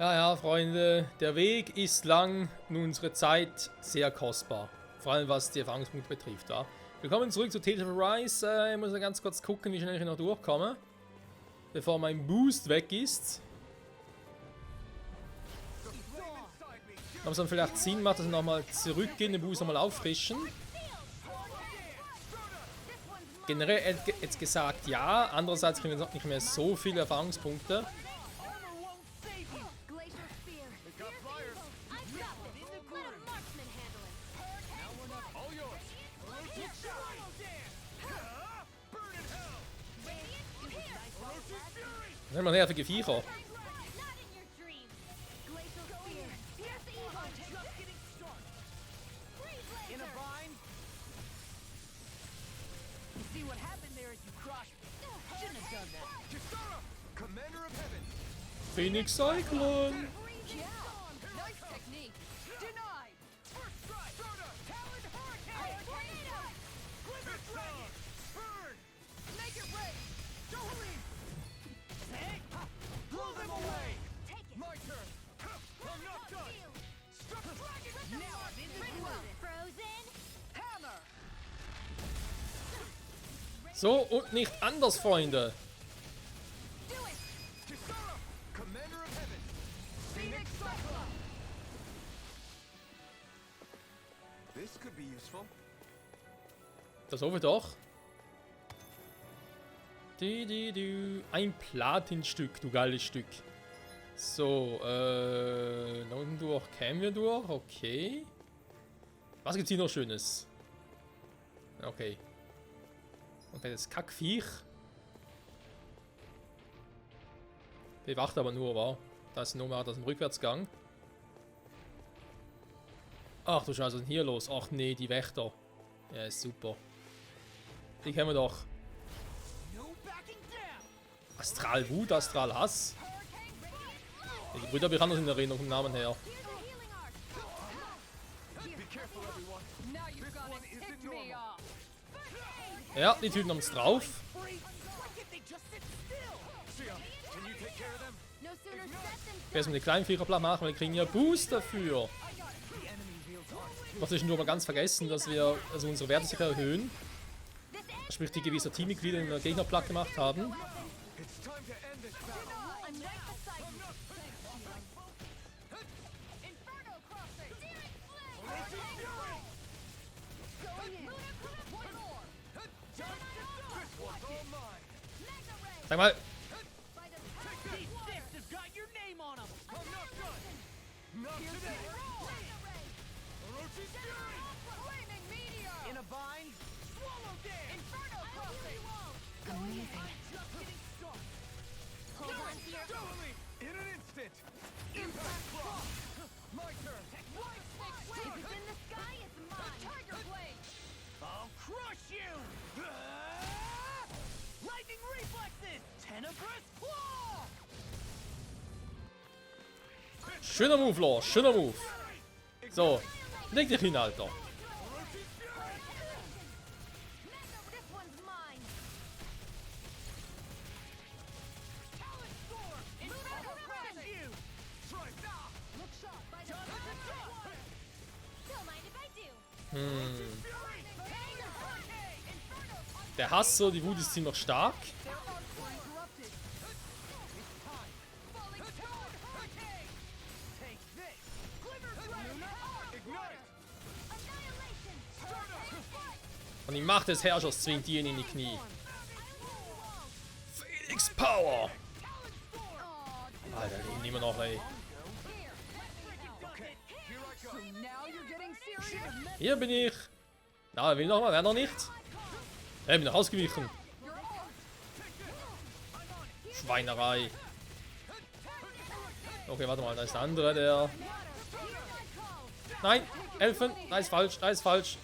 Ja, ja, Freunde, der Weg ist lang und unsere Zeit sehr kostbar. Vor allem was die Erfahrungspunkte betrifft. Ja. Willkommen zurück zu Tales of Arise. Ich muss noch ganz kurz gucken, wie schnell ich noch durchkomme. Bevor mein Boost weg ist. Ob es dann vielleicht Sinn macht, dass wir nochmal zurückgehen, den Boost nochmal auffrischen. Generell jetzt gesagt ja, andererseits kriegen wir jetzt nicht mehr so viele Erfahrungspunkte. Das sind immer nervige Viecher. Phoenix Cyclone! So und nicht anders, Freunde. Das hoffe ich doch. Ein Platinstück, du geiles Stück. So, da unten durch kämen wir durch, okay. Was gibt's hier noch Schönes? Okay. Und das Kackviech. Bewacht aber nur, wa? Das ist nur mal das im Rückwärtsgang. Ach du Scheiße, was ist denn hier los? Ach nee, die Wächter. Ja, ist super. Die kennen wir doch. Astral Wut, Astral Hass. Ja, die Brüder bekannt in der Erinnerung vom Namen her. Ja, die Typen haben es drauf. Erstmal die kleinen Viecher platt machen, weil wir kriegen ja Boost dafür. Ich habe zwischendurch mal ganz vergessen, dass wir also unsere Werte sicher erhöhen. Sprich, die gewisse Teammitglieder in der Gegner platt gemacht haben. Sag mal. Schöner Move, Lore, schöner Move. So, leg dich hin, Alter. Der Hass, so, die Wut ist ziemlich stark. Und die Macht des Herrschers zwingt ihn in die Knie. Phoenix Power! Alter, den nehmen wir noch, ey. Hier bin ich. Na, er will noch mal, wer noch nicht? Er bin noch ausgewichen. Schweinerei. Okay, warte mal, da ist der andere, der... Nein, Elfen, da ist falsch, da ist falsch.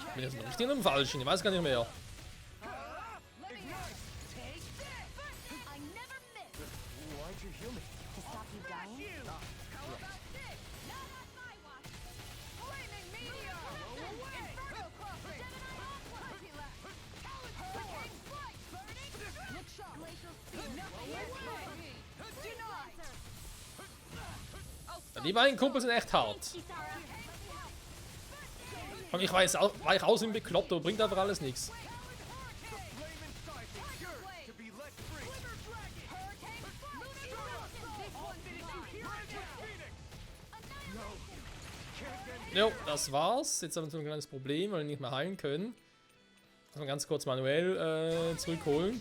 Ich bin jetzt noch richtig in dem Falschen, ich weiß gar nicht mehr. Die beiden Kumpel sind echt hart. Und ich weiß auch, weich aus im Bekloppt, aber bringt einfach alles nichts. Jo, das war's. Jetzt haben wir ein kleines Problem, weil wir nicht mehr heilen können. Muss man ganz kurz manuell zurückholen.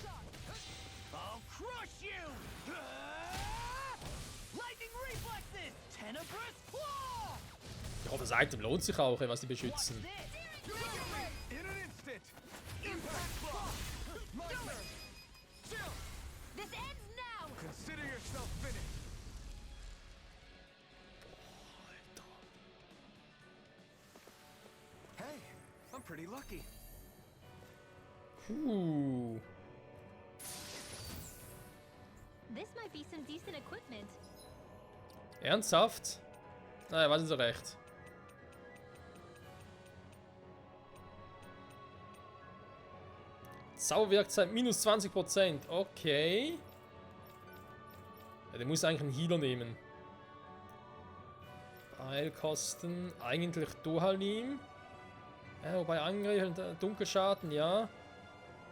Ich hoffe, das Item lohnt sich auch, was die beschützen. Pretty lucky. This might be some decent equipment. Ernsthaft? Naja, warten Sie recht. Zauberwerkzeit minus 20%. Okay. Ja, der muss eigentlich einen Healer nehmen. Heilkosten. Eigentlich Dohalim. Ja, wobei Angriff und Dunkelschaden, ja.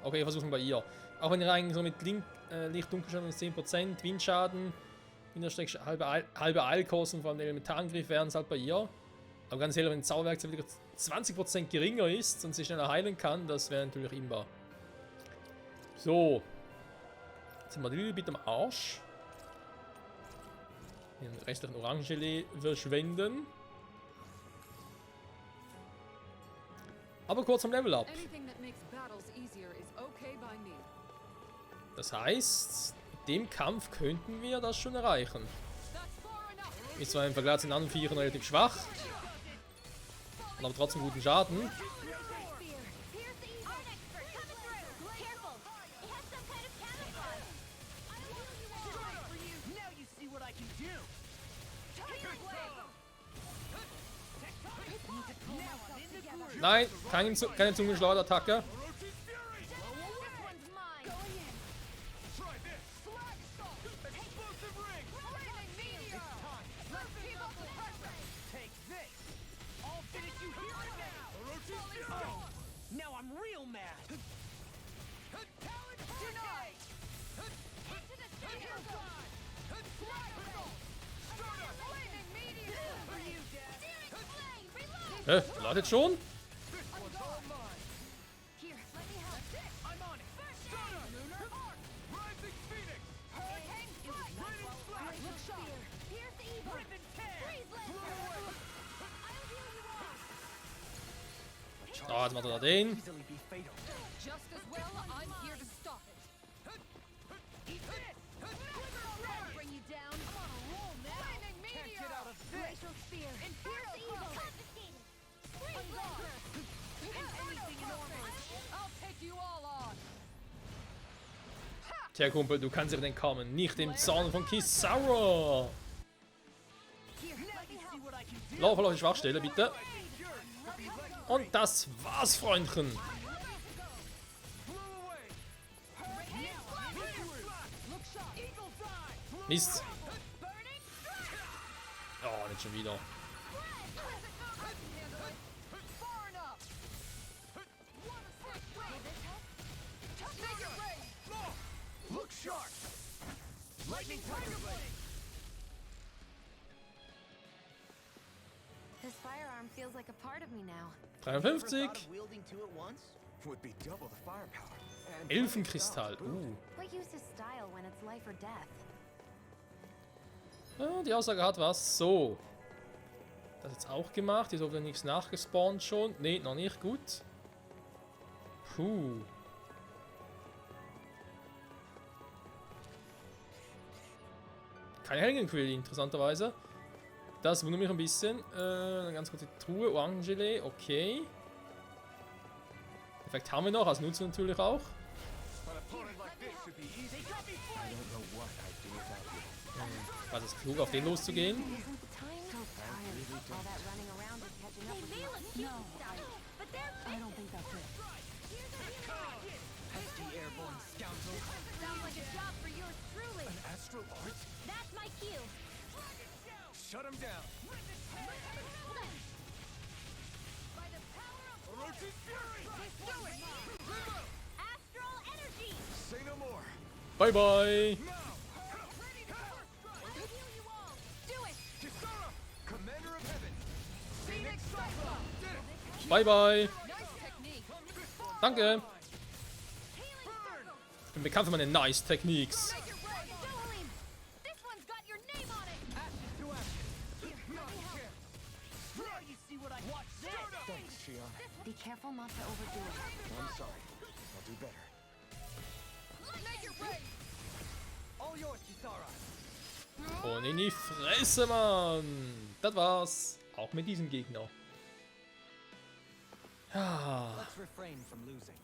Okay, versuchen bei ihr. Auch wenn ihr eigentlich so mit Licht-Dunkelschaden und 10%, Windschaden, halbe Eilkosten, vor allem der Elementarangriff wären es halt bei ihr. Aber ganz ehrlich, wenn ein Zauberwerkzeug wieder 20% geringer ist und sie schneller heilen kann, das wäre natürlich imbar. So. Jetzt sind wir die bitte am Arsch. Den restlichen Orangengelee verschwenden. Aber kurz am Level Up. Das heißt, mit dem Kampf könnten wir das schon erreichen. Ist zwar im Vergleich zu den anderen Viechern relativ schwach, aber trotzdem guten Schaden. Nein, keine Zungenschleuderattacke. Ladet schon? Oh, jetzt macht er den. Tja, Kumpel, du kannst nicht entkommen. Nicht im Zorn von Kizaru. Lauf auf die Schwachstelle, bitte. Und das war's, Freundchen. Mist. Oh, nicht schon wieder. This firearm feels like a part of me now. 53. Would be double the firepower. Elfenkristall. What use is style when it's life or death? Ja, die Aussage hat was. So. Das jetzt auch gemacht. Ist hoffentlich nichts nachgespawnt schon. Ne, noch nicht. Gut. Puh. Keine Helgenquelle, interessanterweise. Das wundert mich ein bisschen. Dann ganz kurz die Truhe. Orangengelee. Okay. Effekt haben wir noch. Als Nutzen natürlich auch. Also es ist klug, auf den loszugehen. Shut him down. Orochi's fury. Astral energy! Say no more. Bye, bye. Now. I'll heal you all! Do it! Kisara, Commander of Heaven. Phoenix Cyclops. Did it. Bye, bye. Nice technique! Danke. Healing circle! Ich bin bekannt für meine Nice-Techniques. Make it right! Dolim! This one's got your name on it! Ashes to ashes. Here, let me help. Now you see what I watch this. Thanks, Shion. Be careful not to overdo it. I'm sorry. I'll do better. Make it right! All yours, Kisara. Und in die Fresse, Mann. Das war's. Auch mit diesem Gegner. Ja. Let's refrain from losing.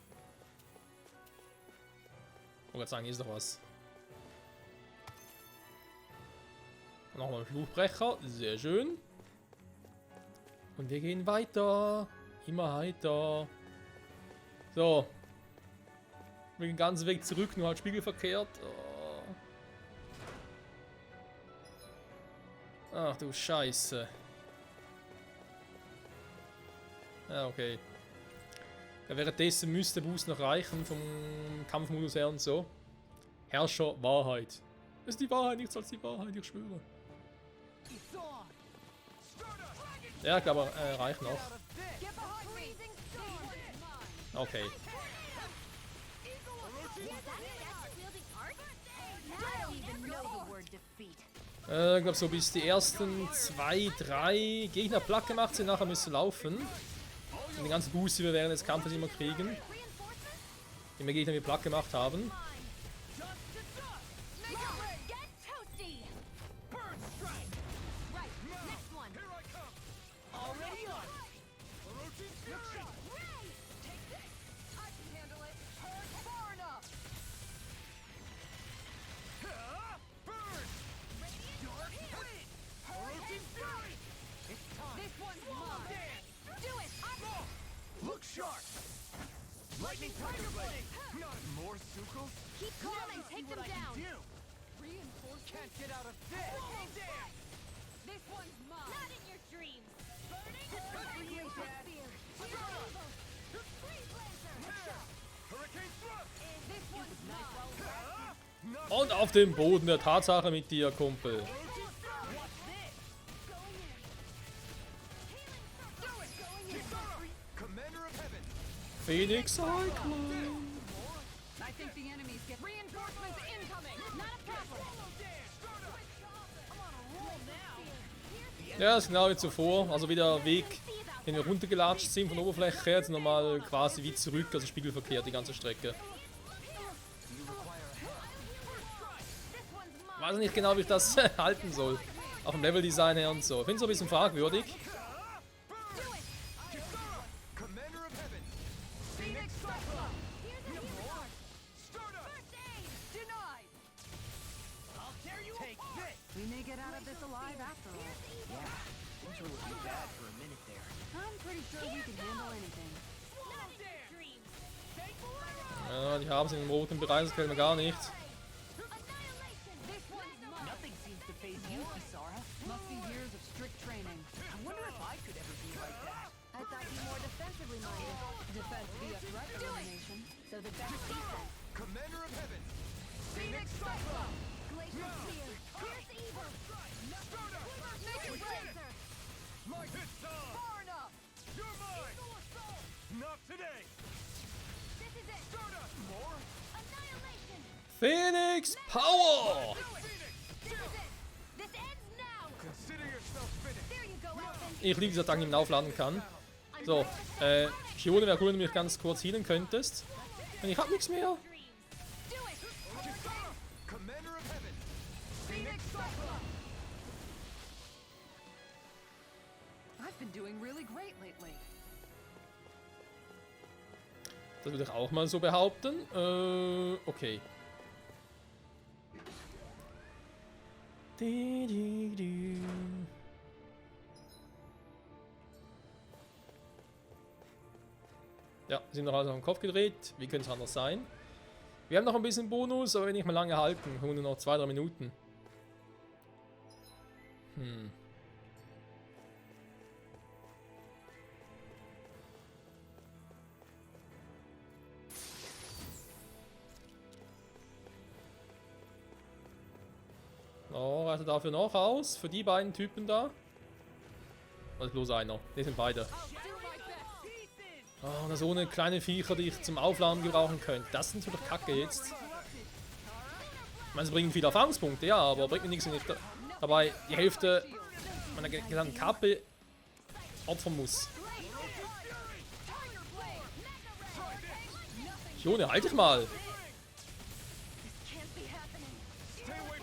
Ich wollte sagen, hier ist doch was. Nochmal ein Fluchbrecher. Sehr schön. Und wir gehen weiter. Immer weiter. So. Wir gehen den ganzen Weg zurück, nur halt spiegelverkehrt. Oh. Ach du Scheiße. Ja, okay. Ja, währenddessen müsste der Boost noch reichen vom Kampfmodus her und so. Herrscher Wahrheit. Das ist die Wahrheit, nichts als die Wahrheit, ich schwöre. Ja, ich glaube, reicht noch. Get behind me! Freezing storm! Okay. I don't even know the word defeat. Ich glaube, so bis die ersten 2, 3 Gegner platt gemacht sind, nachher müssen laufen. Und den ganzen Boost, die wir während des Kampfes immer kriegen, Reinforcements? die wir Gegner wir platt gemacht haben. Make it right! Get toasty! Burn strike. Right, next one! Here I come. Already on. Orochi's fury. Ray! Take this! I can handle it! Hurt far enough! Burn. Dark wind. Orochi's fury. It's time. This one's mine! Do it! Look sharp. Lightning tiger blade. Not more Sukos. Keep calm and take them down! Do. Reinforcements? Can't get out of this. This one's mine! Not in your dreams! Burning you, Dad. Spear! Freeze laser! Hurricane thrust. This one's mine! Not Und auf dem Boden der Tatsache mit dir, Kumpel. Orochi's fury. Watch this. Going in! Healing circle! Going in! Kisara, Commander of Heaven. Phoenix Cyclone. I think the enemies get reinforcements incoming! Not a problem! I'm on a roll now! Ja, das ist genau wie zuvor. Also wieder Weg, den wir runtergelatscht sind von der Oberfläche her. Jetzt nochmal quasi wie zurück, also spiegelverkehrt die ganze Strecke. Ich weiß nicht genau, wie ich das halten soll. Auch im Leveldesign her und so. Ich finde es so ein bisschen fragwürdig. Commander of Heaven. Phoenix Cyclops. Stardust. Denied! I'll tear you apart. We may get out of this alive after all. Things were looking bad for a minute there. I'm pretty sure we can handle anything. Ja, die haben sie im roten Bereich, das gefällt mir gar nicht. This one's mine! Nothing seems to phase you, Kisara. Must be years of strict training. I wonder if I could ever be like that. I thought you more defensively minded. Defense via threat elimination. So the best defense. Commander of Heaven. Phoenix Cyclops. Glacial Spear. Pierce evil. Stardust. Make it razor. My hit time. Far enough. You're mine. Not today. This is it. Stardust. More. Annihilation. Phoenix Power! This is it. This ends now. Consider yourself finished. There you go, Elfin. Ich liebe dieser Tag, den man aufladen kann. So, Shione, wäre cool, wenn du mich ganz kurz healen könntest. Denn ich hab nichts mehr. Do it. Kisara, Commander of Heaven. Phoenix Cyclops. I've been doing really great lately. Das würde ich auch mal so behaupten. Okay. Ja, sind noch alles auf den Kopf gedreht. Wie könnte es anders sein? Wir haben noch ein bisschen Bonus, aber nicht mehr lange halten. Wir haben nur noch 2-3 Minuten. Schaut er dafür noch aus? Für die beiden Typen da? Oder ist bloß einer? Ne, sind beide. Oh, und so eine kleine Viecher, die ich zum Aufladen gebrauchen könnte. Das ist natürlich kacke jetzt. Ich meine, sie bringen viele Erfahrungspunkte, ja, aber bringt mir nichts, wenn ich dabei die Hälfte meiner gesamten Kappe opfern muss. Jone, halt dich mal!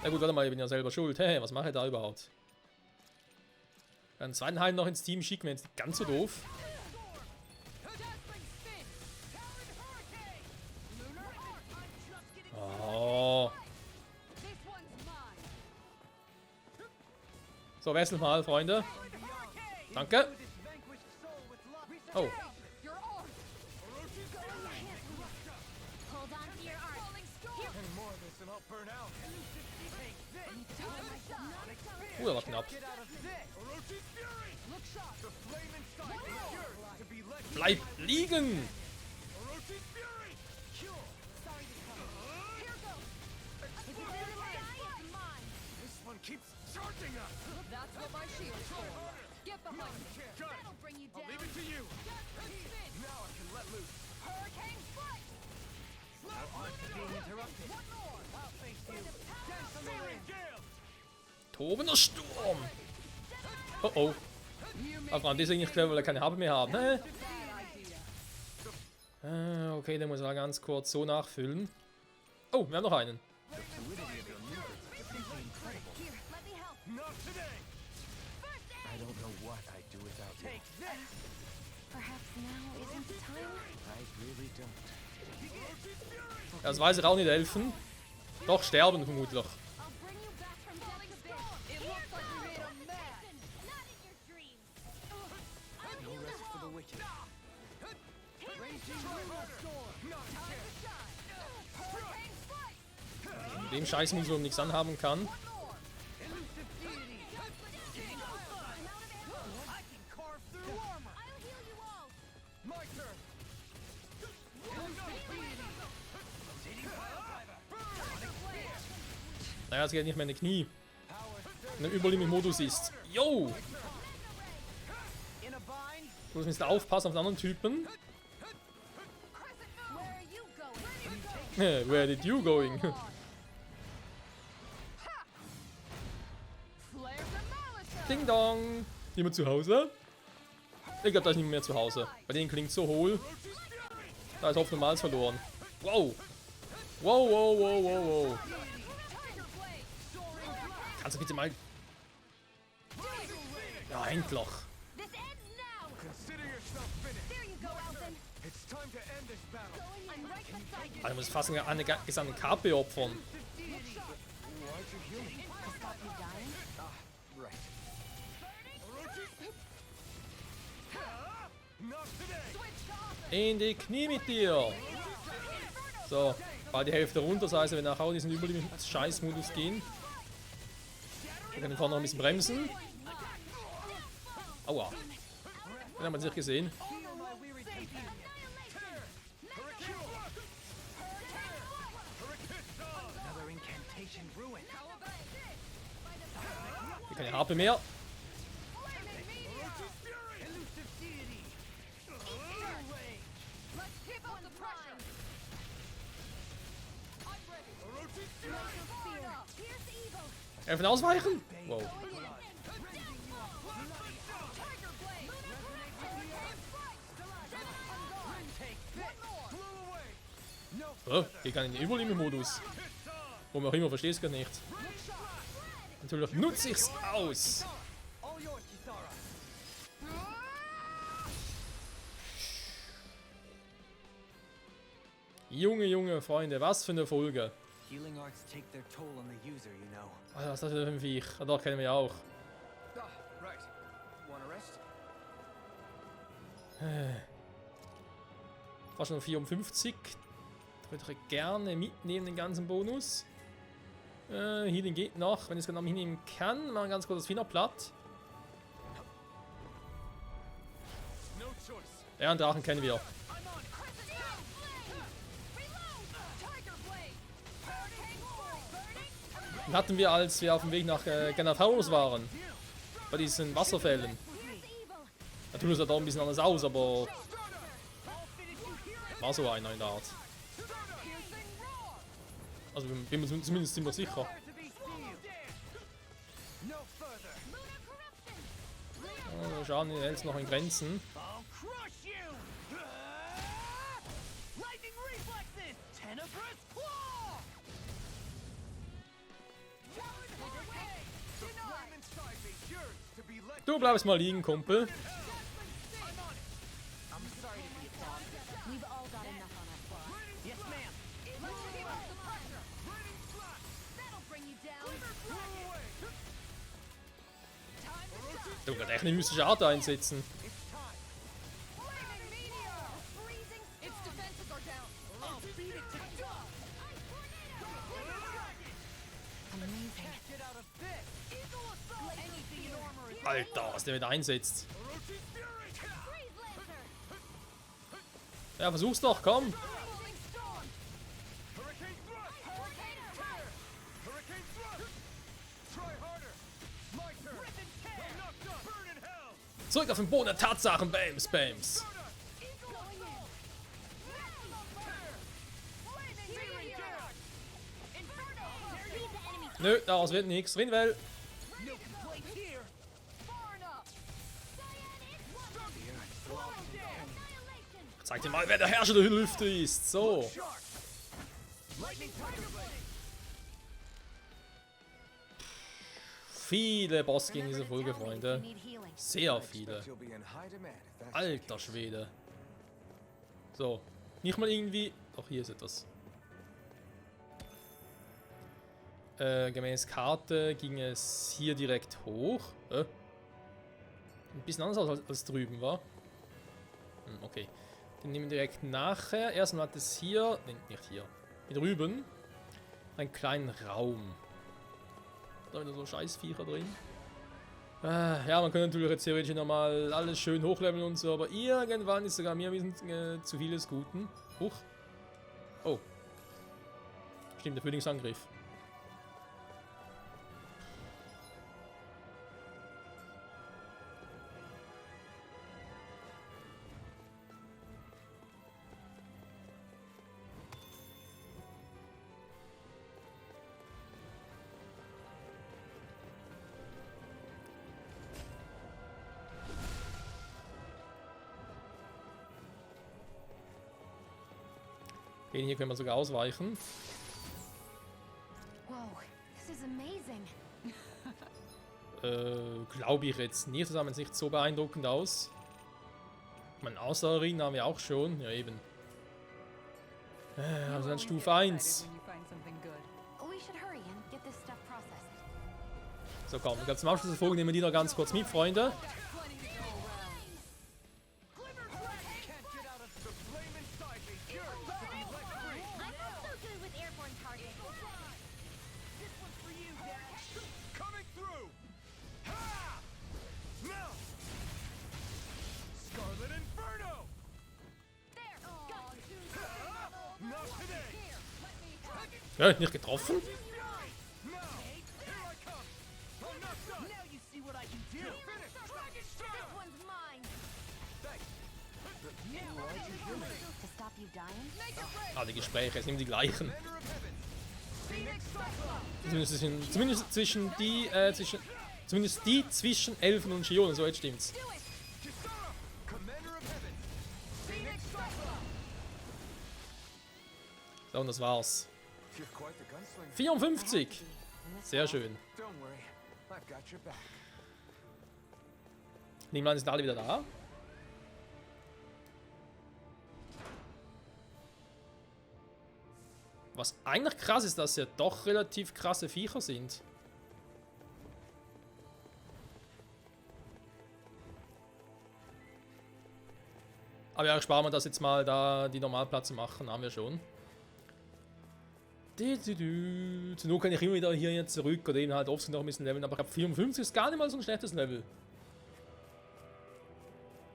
Na gut, warte mal, ich bin ja selber schuld. Hey, was mache ich da überhaupt? Einen zweiten Heil noch ins Team schicken, wäre jetzt nicht ganz so doof. Oh. So, wechselt mal, Freunde. Danke. Oh. Der war knapp. Bleib liegen! That's what my shield's for. Get behind me. That'll bring you down. Leave it to you. Now I can let loose. Hurricane strike. Being interrupted. One more. I'll face you. Dance on the ring. Gale. Tobender Sturm! Oh oh. Aber an deswegen nicht clever, weil er keine Habe mehr haben. Hä? Okay, den muss er ganz kurz so nachfüllen. Oh, wir haben noch einen. Not today. I don't know what I'd do without you. Take this. Perhaps now isn't the time. I really don't. Das weiß ich auch nicht helfen. Doch sterben vermutlich. I'll bring you back from killing a bitch. It looks like you made a mess. Not in your dreams. No rest for the wicked. Raging Lunar Storm. Time to shine. Hurricane strike. Mit dem Scheiß muss man nichts anhaben kann. Elusive deity. I can carve through armor. I'll heal you all. My turn. Elusive deity. Naja, es geht nicht mehr in die Knie. Wenn er Überlimit-Modus ist. Yo! In a bind. Du musst aufpassen auf den anderen Typen. Where are you going? Where did you going? Flares of Malice. Ding dong! Jemand zu Hause? Ich glaube, da ist niemand mehr zu Hause. Bei denen klingt so hohl. Da ist Hoffnung Malz verloren. Wow! Wow, wow, wow, wow, wow. Kannst du bitte mal... Ja, endlich. This ends now. Consider yourself finished. There you go, Elton. It's time to end this battle. I'm right beside you. Also muss fast eine gesamte Kappe opfern. Why'd you heal me? Stop you dying. Right. Not today. In die Knie mit dir! So, war die Hälfte runter, das heißt, wenn wir nachher in diesen Überlebens-Scheiß-Modus gehen. Wir können vorne noch ein bisschen bremsen. Aua. Den haben wir jetzt nicht gesehen. Heal my weary companion. Another incantation ruined. Hier keine Harpe mehr. Elusive deity. Let's keep up the pressure. I'm ready. Fear. Pierce evil. Einfach ausweichen. Wow. Tiger blade. Take this. Blew away. No. Oh, hier kann in den Überlimit-Modus. Warum auch immer, verstehst du gar nicht. Natürlich nutze ich's aus. All yours, Kisara. Junge, Junge, Freunde, was für eine Folge. Healing arts take their toll on the user, you know. Ah, was ist das für ein Viech? Ah, doch, kennen wir ja auch. Ah, right. Wanna rest? Fast schon 54. Würde ich gerne mitnehmen, den ganzen Bonus. Healing geht noch, wenn ich es genau hinnehmen kann. Machen ganz kurz das Finger platt. No choice. Ja, einen Drachen kennen wir. Den hatten wir, als wir auf dem Weg nach Genathaurus waren. Bei diesen Wasserfällen. Natürlich sah da ein bisschen anders aus, aber war so einer in der Art. Also bin mir zumindest ziemlich sicher. Oh, Schaden hält es noch in Grenzen. Du bleibst mal liegen, Kumpel. We've all got enough on our plate. Yes, ma'am. Let's keep up the pressure. That'll bring you down. Time to shine. Du kannst echt nicht Schaden einsetzen. Flaming meteor. Freezing. Its defenses are down. I'll beat it to dust. Ice tornado. Amazing. Get out of this. Eagle assault. Anything in armor is Alter, was der wieder einsetzt. freeze lancer. Ja, versuch's doch, komm. Rolling storm. Hurricane thrust. Hurricane thrust. Try harder. My turn. Rip and tear. Knocked up. Burn in hell. Zurück auf den Boden der Tatsachen, Bams, Bams. Eagle assault. Maximum fire. Flaming meteor. Inferno. Beat the enemy. Nö, daraus wird nichts. Rinwell. No complaints here. Far enough. Zeig dir mal, wer der Herrscher der Lüfte ist. So. Lightning tiger blade. Viele Boss gegen diese Folge, Freunde. Need healing. Sehr viele. You'll be in high demand if that's Alter Schwede. So. Nicht mal irgendwie... Doch, hier ist etwas. Gemäß Karte ging es hier direkt hoch. Ein bisschen anders aus als drüben, war. Okay. Den nehmen wir direkt nachher. Erstmal hat es hier... Ne, nicht hier. Hier drüben. Einen kleinen Raum. Da wieder so Scheißviecher drin. Ja, man könnte natürlich jetzt theoretisch nochmal alles schön hochleveln und so, aber irgendwann ist sogar mir ein bisschen zu viel des Guten. Huch. Oh. Stimmt, der Frühlingsangriff. Den hier können wir sogar ausweichen. Whoa, this is amazing. Glaube ich jetzt nicht. Das sah jetzt nicht so beeindruckend aus. Mein Außer-Arena haben wir auch schon. Ja, eben. Also dann Stufe 1. When you find something good. We should hurry and get this stuff processed. So, komm. Ganz zum Abschluss der Folge nehmen wir die noch ganz kurz mit, Freunde. Can't get out of the flame inside me. Yearns to be let free. I'm not so good with airborne targets. This one's for you, Dash. Coming through. Ha! Now. Scarlet Inferno. There, got you. Not today. Ja, nicht getroffen. Now. Here I come. I'm not done. Now you see what I can do. Finish. Dragon Star. This one's mine. To stop you dying? Make it rain. Die Gespräche, es nehmen die gleichen. Commander of Heaven. Phoenix Cyclops. Zumindest die zwischen Elfen und Schionen, so jetzt stimmt's. Kisara. Commander of Heaven. Phoenix Cyclops. So, und das war's. You're quite the gunslinger. 54. Sehr schön. Don't worry, I've got your back. Nehmen wir an, sind alle wieder da. Was eigentlich krass ist, dass ja doch relativ krasse Viecher sind. Aber ja, sparen wir das jetzt mal, da die Normalplätze machen, haben wir schon. Zur Not kann ich immer wieder hier zurück oder eben halt oft noch ein bisschen leveln, aber ich glaube 54 ist gar nicht mal so ein schlechtes Level.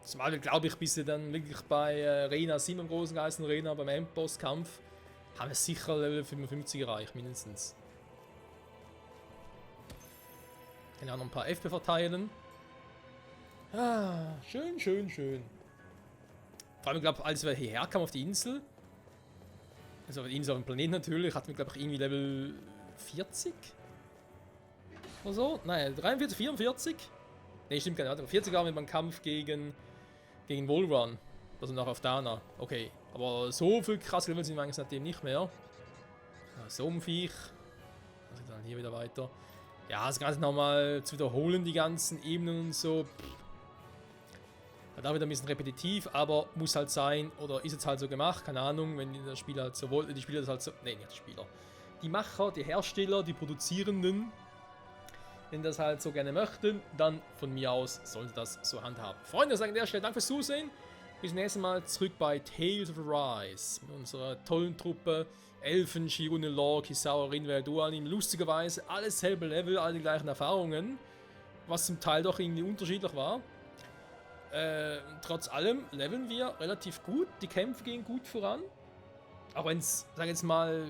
Zumal wir, glaube ich, bis wir dann wirklich bei Rena 7 im großen Geist und Rena beim Endboss-Kampf haben wir sicher Level 55 erreicht, mindestens. Kann ja auch noch ein paar FP verteilen. Ah, schön, schön, schön. Vor allem, ich glaube, als wir hierher kamen auf die Insel, also auf der Insel auf dem Planeten natürlich, hatten wir, glaube ich, irgendwie Level 40? Oder so? Nein, 43, 44? Ne, stimmt gar nicht. 40 waren wir beim Kampf gegen Volrun. Also nach auf Dana. Okay. Aber so viel krass Level sind wir eigentlich seitdem nicht mehr. Ja, so ein Viech. Also dann hier wieder weiter. Ja, das Ganze nochmal zu wiederholen, die ganzen Ebenen und so. Da wieder ein bisschen repetitiv, aber muss halt sein. Oder ist jetzt halt so gemacht. Keine Ahnung, wenn der Spieler halt so wollte. Die Spieler das halt so. Ne, nicht die Spieler. Die Macher, die Hersteller, die Produzierenden. Wenn das halt so gerne möchten, dann von mir aus sollte das so handhaben. Freunde, sagen an der Stelle Dank fürs Zusehen. Bis zum nächsten Mal zurück bei Tales of Arise. Mit unserer tollen Truppe. Elfen, Shirune, Lore, Kisawa, Rinwell, Dualim. Lustigerweise alles selbe Level, alle die gleichen Erfahrungen. Was zum Teil doch irgendwie unterschiedlich war. Trotz allem leveln wir relativ gut. Die Kämpfe gehen gut voran. Auch wenn es, sag jetzt mal,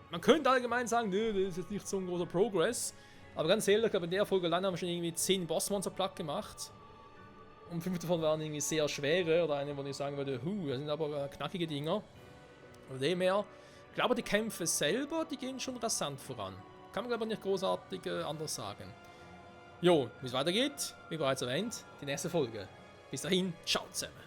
man könnte allgemein sagen, nö, das ist jetzt nicht so ein großer Progress. Aber ganz ehrlich, ich glaube, in der Folge allein haben wir schon irgendwie 10 Bossmonster platt gemacht. Und 5 davon waren irgendwie sehr schwere. Oder eine, wo ich sagen würde, das sind aber knackige Dinger. Von dem her, ich glaube, die Kämpfe selber, die gehen schon rasant voran. Kann man, glaube ich, nicht großartig anders sagen. Jo, wie es weitergeht, wie bereits erwähnt, die nächste Folge. Bis dahin, ciao zusammen.